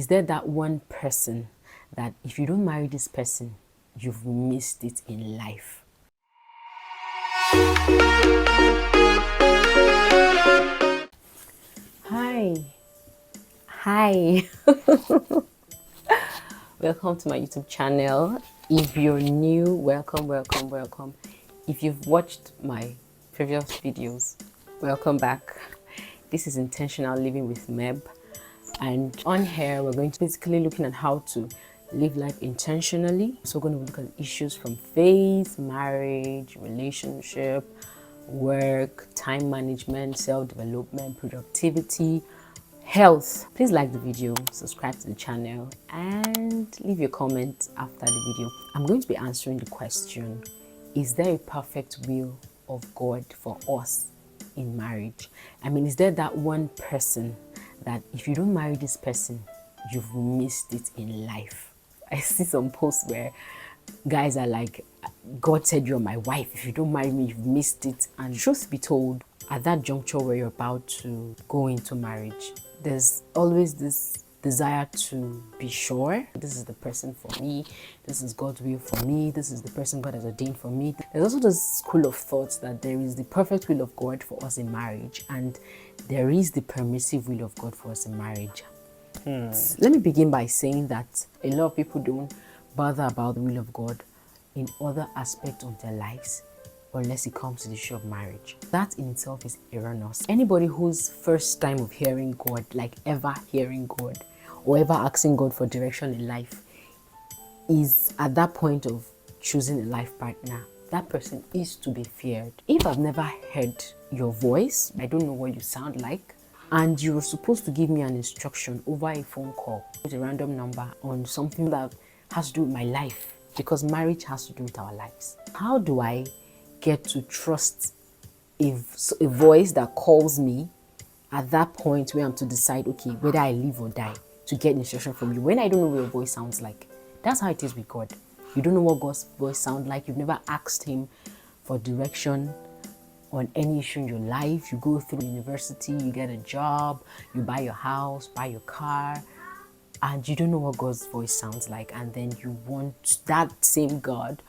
is there that one person that if you don't marry this person, you've missed it in life? Hi. Welcome to my YouTube channel. If you're new, welcome. If you've watched my previous videos, welcome back. This is Intentional Living with Meb, and on here we're going to basically looking at how to live life intentionally. So we're going to look at issues from faith, marriage, relationship, work, time management, self-development, productivity, health. Please like the video, subscribe to the channel, and leave your comment after the video. I'm going to be answering the question, is there a perfect will of God for us in marriage? I mean, is there that one person that if you don't marry this person, you've missed it in life? I see some posts where guys are like, God said you're my wife, if you don't marry me, you've missed it. And truth be told, at that juncture where you're about to go into marriage, there's always this desire to be sure this is the person for me, this is God's will for me, this is the person God has ordained for me. There's also this school of thoughts that there is the perfect will of God for us in marriage, and there is the permissive will of God for us in marriage. Let me begin by saying that a lot of people don't bother about the will of God in other aspects of their lives unless it comes to the issue of marriage. That in itself is erroneous. Anybody whose first time of hearing God, like ever hearing God or ever asking God for direction in life, is at that point of choosing a life partner, that person is to be feared. If I've never heard your voice, I don't know what you sound like, and you were supposed to give me an instruction over a phone call with a random number on something that has to do with my life, because marriage has to do with our lives, how do I get to trust a voice that calls me at that point where I'm to decide, okay, whether I live or die, to get instruction from you when I don't know what your voice sounds like? That's how it is with God. You don't know what God's voice sounds like. You've never asked him for direction on any issue in your life. You go through university, you get a job, you buy your house, buy your car, and you don't know what God's voice sounds like, and then you want that same God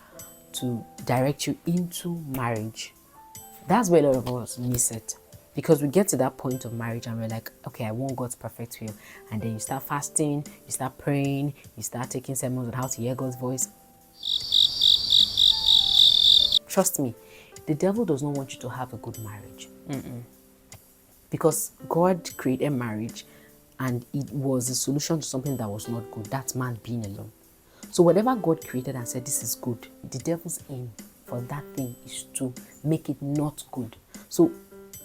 to direct you into marriage. That's where a lot of us miss it, because we get to that point of marriage and we're like, okay, I want God's perfect will, and then you start fasting, you start praying, you start taking sermons on how to hear God's voice. Trust me, the devil does not want you to have a good marriage. Because God created marriage and it was a solution to something that was not good, that's man being alone. So whatever God created and said this is good, the devil's aim for that thing is to make it not good. So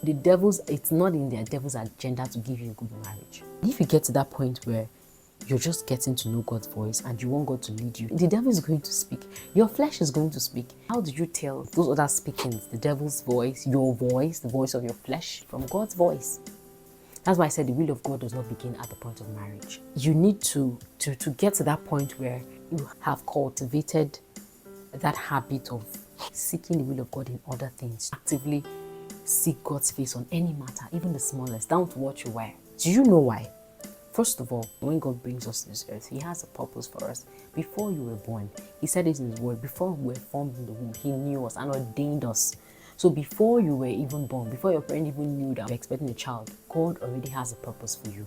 the devil's, it's not in their devil's agenda to give you a good marriage. If you get to that point where you're just getting to know God's voice and you want God to lead you, the devil is going to speak. Your flesh is going to speak. How do you tell those other speakings, the devil's voice, your voice, the voice of your flesh, from God's voice? That's why I said the will of God does not begin at the point of marriage. You need to get to that point where you have cultivated that habit of seeking the will of God in other things. Actively seek God's face on any matter, even the smallest, down to what you wear. Do you know why? First of all, when God brings us to this earth, he has a purpose for us. Before you were born, he said it in his word, before we were formed in the womb, he knew us and ordained us. So before you were even born, before your parent even knew that you were expecting a child, God already has a purpose for you.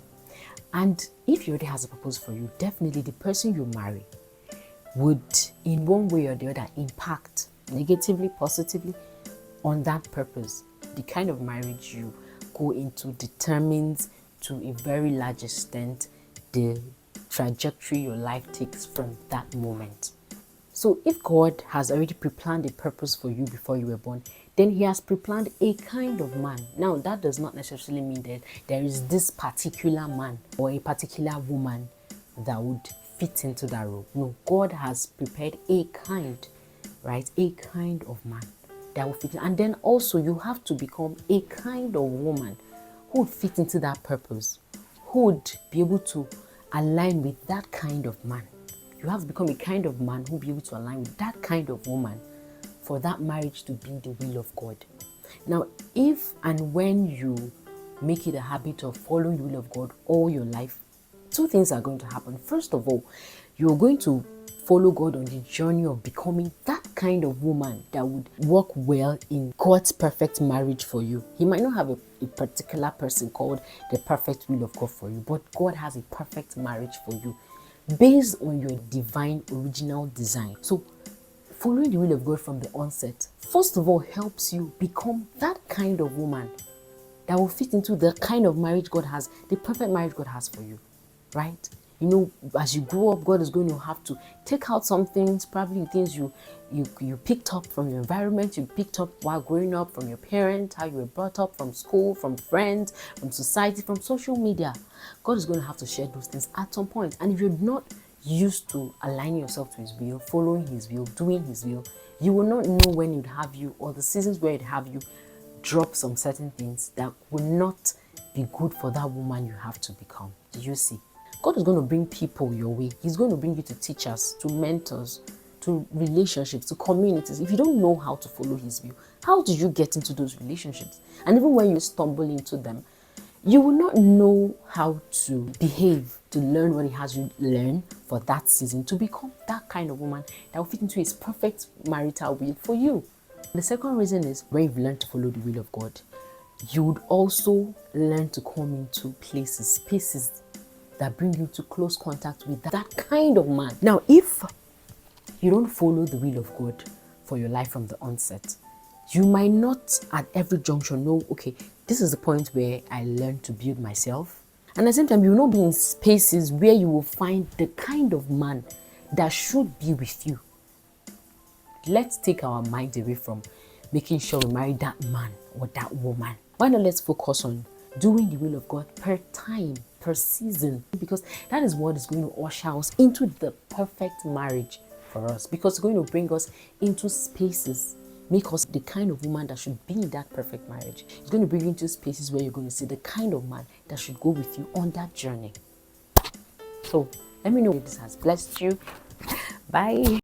And if he already has a purpose for you, definitely the person you marry would, in one way or the other, impact negatively, positively on that purpose. The kind of marriage you go into determines to a very large extent the trajectory your life takes from that moment. So if God has already pre-planned a purpose for you before you were born, then he has pre-planned a kind of man. Now, that does not necessarily mean that there is this particular man or a particular woman that would fit into that role. No, God has prepared a kind, right? A kind of man that will fit in. And then also you have to become a kind of woman who would fit into that purpose, who would be able to align with that kind of man. You have to become a kind of man who will be able to align with that kind of woman for that marriage to be the will of God. Now, if and when you make it a habit of following the will of God all your life, two things are going to happen. First of all, you're going to follow God on the journey of becoming that kind of woman that would work well in God's perfect marriage for you. He might not have a particular person called the perfect will of God for you, but God has a perfect marriage for you based on your divine original design. So following the will of God from the onset, first of all, helps you become that kind of woman that will fit into the kind of marriage God has, the perfect marriage God has for you, right? You know, as you grow up, God is going to have to take out some things, probably things you picked up from your environment, you picked up while growing up, from your parents, how you were brought up, from school, from friends, from society, from social media. God is going to have to share those things at some point. And if you're not used to aligning yourself to His will, following His will, doing His will, you will not know when He'd have you, or the seasons where He'd have you drop some certain things that will not be good for that woman you have to become. Do you see? God is going to bring people your way. He's going to bring you to teachers, to mentors, to relationships, to communities. If you don't know how to follow His will, how do you get into those relationships? And even when you stumble into them, you will not know how to behave, to learn what He has you learn for that season, to become that kind of woman that will fit into His perfect marital will for you. The second reason is, when you've learned to follow the will of God, you would also learn to come into spaces that bring you to close contact with that kind of man. Now, if you don't follow the will of God for your life from the onset, you might not at every junction know, okay, this is the point where I learn to build myself. And at the same time, you will not be in spaces where you will find the kind of man that should be with you. Let's take our minds away from making sure we marry that man or that woman. Why not let's focus on doing the will of God per time, per season, because that is what is going to usher us into the perfect marriage for us, because it's going to bring us into spaces, make us the kind of woman that should be in that perfect marriage. It's going to bring you into spaces where you're going to see the kind of man that should go with you on that journey. So let me know if this has blessed you. Bye.